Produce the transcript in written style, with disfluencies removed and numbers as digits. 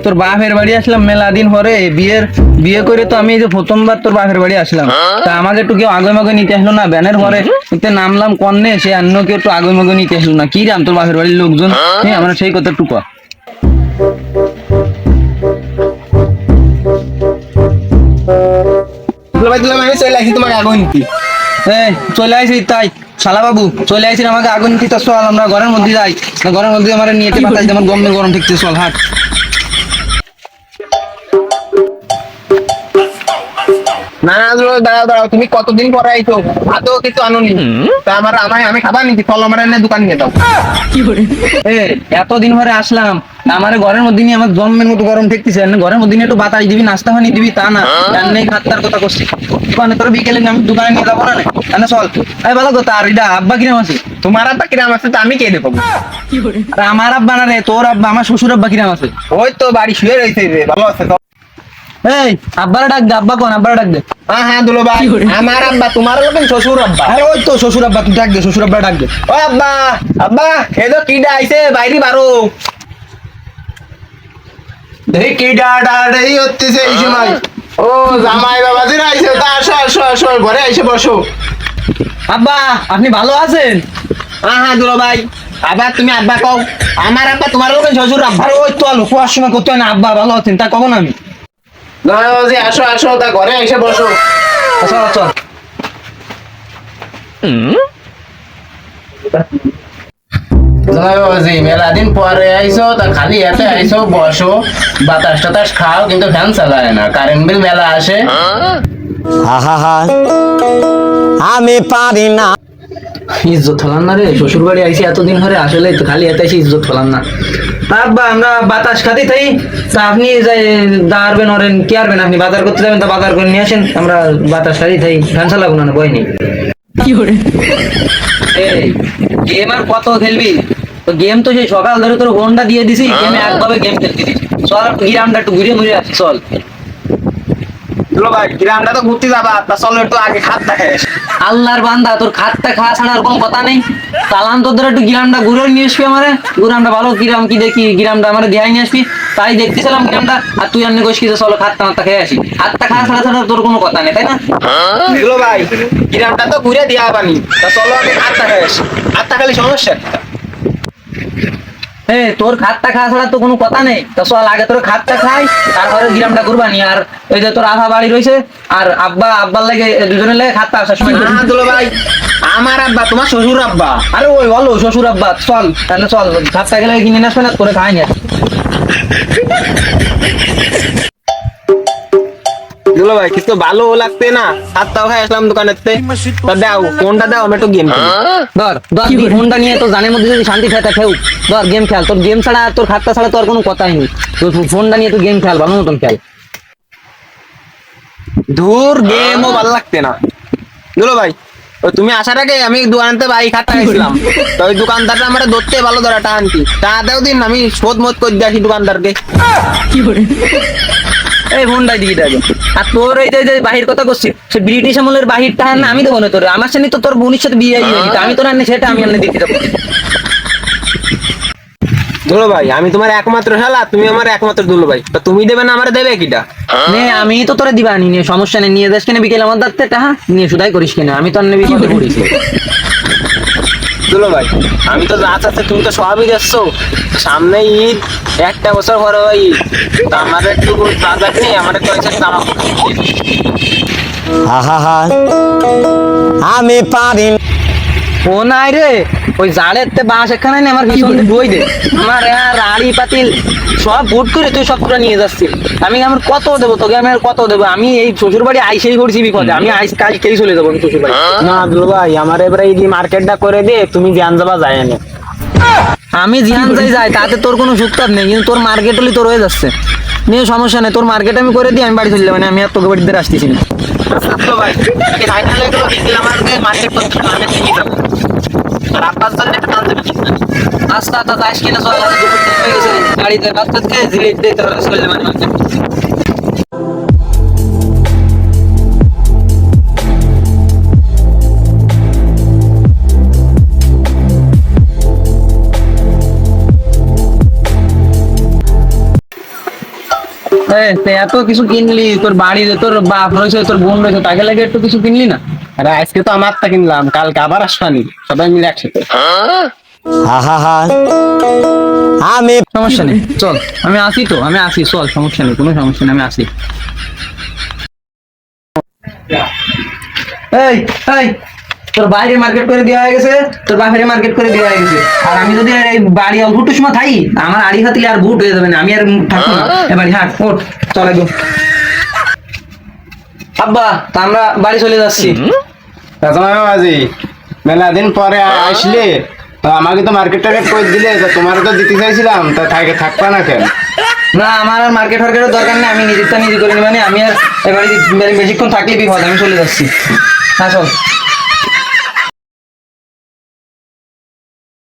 তোর বাপের বাড়ি আসলাম মেলা দিন হরে, বিয়ে করে তো আমি এই যে প্রথমবার তোর বাপের বাড়ি আসলাম। তা আমাকে একটু কেউ আগে মাগে নিতে আসলো না, ব্যানের ঘরে নামলাম কন্যে, সে অন্য কেউ একটু আগে মাগে নিতে আসলো না। কি রাম তোর বাপের বাড়ির লোকজন, আমরা সেই কথা একটু কর। চলে আসি তোমাকে আগুন নিতে। চলে আসি তাই শালা বাবু, চলে আসি আমাকে আগুন নিতে। তো চল আমরা ঘরের মধ্যে যাই, ঘরের মধ্যে আমার নিয়ে বাতাস, আমার গরমের গরম ঠিকছে, চল হাট। না না দাঁড়াও দাঁড়াও, তুমি কতদিন পরে আইছো, এত কিছু আনুনি। তা আমি খাবার নিচ্ছি, ফল আমার এনে দোকান নিয়ে দাও। এতদিন পরে আসলাম, আমার ঘরের মধ্যে নিয়ে আমার জন্মের মতো গরম ঠেকতেছে, ঘরের মধ্যে নিয়ে একটু বাতাস দিবি, নাস্তা পানি দিবি, তা না নেই খাত্তার কথা করছি। দোকানে তোর বিকেলে আমি দোকানে নিয়ে যাবো না, চল। ভালো কথা। আর এটা আব্বা কিরাম আছে? তোমার আব্বা কিরাম আছে তো আমি কে দেবো? আর আমার আব্বা না রে, তোর আব্বা, আমার শ্বশুর আব্বা কিরাম আছে? ওই তো বাড়ি শুয়ে রয়েছে রে, ভালো আছে তো। আব্বারা ডাক দে, আব্বা কোন, আব্বারা ডাক দে। হ্যাঁ দুলো ভাই, আমার আব্বা তোমার লোকেন শ্বশুর আব্বা। আরে ওই তো শ্বশুর আব্বা, তুই ডাক দে, শ্বশুর আব্বা ডাক দে। ও আব্বা, আব্বা এদো কিডা আইছে, বাইরে বারো। দেখি কিডা ডাড়াই হচ্ছে এই সময়। ও জামাই বাবাজির আইছে, তা আসো আসো আসো, ঘরে আইসে বসো। আব্বা আপনি ভালো আছেন? হ্যাঁ দুলো ভাই, আবার তুমি আব্বা কও। আমার আব্বা তোমার লোকেন শ্বশুর আব্বা। আরে ওই তো আলো কুয়ার সময় করতে হয় না, আব্বা ভালো আছেন তা কখন আমি। আসো আসো, তা ঘরে এসে বসো। আচ্ছা আচ্ছা। মেলা দিন পরে আইসো, তা খালি এতে আইসো, বসো, বাতাস টাতাস খাও, কিন্তু ফ্যান চালায় না, কারেন্ট বিল মেলা আসে। আমি পারি না। ইজ্জত হলাম না রে, শ্বশুর বাড়ি আইসি এতদিন ধরে, আসলে তো খালি এত এসে ইজ্জত হলাম না। তা আব্বা আমরা বাতাস খাতে তাই, তা আপনি দাঁড়াবেন ওরেন কি আরবেন, আপনি বাজার করতে যাবেন, তা বাজার করে নিয়ে আসেন, আমরা বাতাস খাতে তাই, ফ্যান চালাবো না, বই নেই। কি করে গেম আর কত খেলবি? তো গেম তো সেই সকাল ধরে তোর হোন্ডা দিয়ে দিছি, গেমে একভাবে গেম খেলতে দিছি। চল গ্রামটা একটু ঘুরে ঘুরে আসি, চল। ভাই গ্রামটা তো ঘুরতে যাবা, তা চলো একটু আগে খাত দেখে। আল্লাহর বান্দা, তোর খাতটা খাওয়া ছাড়া আর কোনো কথা নেই। কালাম তোর একটু গ্রামটা ঘুরে নিয়ে আসবি, আমারে গ্রামটা ভালো কিরাম কি দেখি, গ্রামটা আমার দেখাই নিয়ে আসবি, তাই দেখতেছিলাম গ্রামটা। আর তুই আনলে কইস কি যে চলো খাতটা মাত্তা খেয়ে আসি, খাতটা খাওয়া ছাড়া ছাড়া তোর কোনো কথা নেই, তাই না? ভাই গ্রামটা তো ঘুরে দিয়া পানি, তা চলো আগে খাতটা খেয়ে আসি। খাতটা খালি সমস্যা। তোর খাতটা খাওয়া ছাড়া তো কোনো কথা নেই, তো চল আগে তোর খাতটা খাই, তারপরে গ্রামটা ঘুরবানি। আর এই যে তোর আভা বাড়ি রয়েছে, আর আব্বার লাগে, দুজনের লাগে খাতটা আসার সময়। ভাই আমার আব্বা তোমার শ্বশুর আব্বা। আরে ওই বলো শ্বশুর আব্বা, চল তাহলে চল, খাতটা গেলে কিনে নিয়ে আসবে না, করে খাই না। ভাই কিছু ভালো লাগতে না, খাতটাও খাই আসলাম দোকানের থেকে। দাও কোনটা দাও, আমি একটু গেম ধর ফোনটা নিয়ে তোর জানের মধ্যে যদি শান্তি থাকে খেউ, ধর গেম খেল। তোর গেম ছাড়া, তোর খাতটা ছাড়া তো আর কোনো কথাই নেই। তোর ফোনটা নিয়ে তুই গেম খেল, ভালো মতন খেল। ধুর গেমও ভালো লাগতে না। ভাই তুমি আসার আগে আমি দোকানতে ভাই খাতটা খাইছিলাম, তো ওই দোকানদারটা আমার ধরতে ভালো ধরা টানতি, তা দেও দিন আমি শোধ মত করে দিয়ে আসি দোকানদারকে। কি করে এই ফোনটাই দিকে যাবে। আর তোর এই যে বাহির কথা করছিস, সে ব্রিটিশ আমলের বাহিরটা না আমি দেবো না তোর, আমার সাথে তো তোর বোনের সাথে বিয়ে দিয়ে দিতে, আমি তোর আনি সেটা আমি আনি দিতে যাবো। ভাই আমি তোমার একমাত্র শালা, তুমি আমার একমাত্র ভাই, তা তুমি দেবে না আমার দেবে কিটা? আমি তো তোরা দিবা নি, সমস্যা নেই, নিয়ে যাস কিনা বিকেল আমার দাঁড়তে টাহা নিয়ে শুধাই করিস কিনা, আমি তো অন্য বিপদে পড়িস। ভাই আমি তো যা চাচ্ছে তুমি তো সবই যাচ্ছো, সামনে ঈদ, একটা বছর পরে ওই ঈদ, তা আমার একটু বাজার নেই, আমার একটু জামা আমি পারি ও নাই রে, ওই জালের তে বাঁশ এখানে নেই, আমার পিছনে বই দে, আমার রাড়ি পাতিল সব বুট করে তুই সব পুরো নিয়ে যাচ্ছিস। আমার কত দেবো তোকে, আমি আর কত দেবো? আমি এই শ্বশুর বাড়ি আইসেই করছি বিপদে, আমি কালকেই চলে যাবো আমি শ্বশুর বাড়ি। না ভাই আমার এবারে এই মার্কেটটা করে দে, তুমি জ্ঞান যাবা যায় না। আমি জিহান যাই তাতে তোর কোনো সুক্তার নেই, কিন্তু তোর মার্কেট হলে তোর হয়ে যাচ্ছে নিয়ে সমস্যা নেই, তোর মার্কেট আমি করে দিই, আমি বাড়ি চলে যাবো, আমি আর তোকে বাড়িতে আসতেছি না। আস্তে আস্তে যাস কিনা, চল গাড়িতে বাচ্চা খেয়ে এত কিছু কিনলি, তোর বাড়ি তোর বাপ রয়েছে, তোর বোন রয়েছে, তাকে লাগে একটু কিছু কিনলি না? আরে আজকে তো আমারটা কিনলাম, কালকে আবার আসবানি সবাই মিলে একসাথে। আহা আমি সমস্যা নেই, চল আমি আসি, তো আমি আসি, চল সমস্যা নেই, কোনো সমস্যা নেই, আমি আসি। এই এই তোর বাইরে মার্কেট করে দেওয়া হয়ে গেছে, তোর বাপের মার্কেট করে দেওয়া হয়ে গেছে, আর আমি যদি এই বাড়ি অল্প একটু সময় থাকি, আমার আড়ি হাতিলে আর ভুট হয়ে যাবে না, আমি আর থাকবো না। এবার হাট ওঠ, চল একদম। আব্বা, তা আমরা বাড়ি চলে যাচ্ছি। আজি মেলা দিন পরে আসলে তো আমাকে তো মার্কেট টার্গেট করে দিলে, তো তোমার তো দিতে চাইছিলাম, তা থাকবা না কেন? না, আমার আর মার্কেট ফার্কেটের দরকার নেই, আমি নিজেরটা নিজে করে নিবানি, আমি আর এবারে বেশিক্ষণ থাকলে বিপদ, আমি চলে যাচ্ছি। হ্যাঁ চল।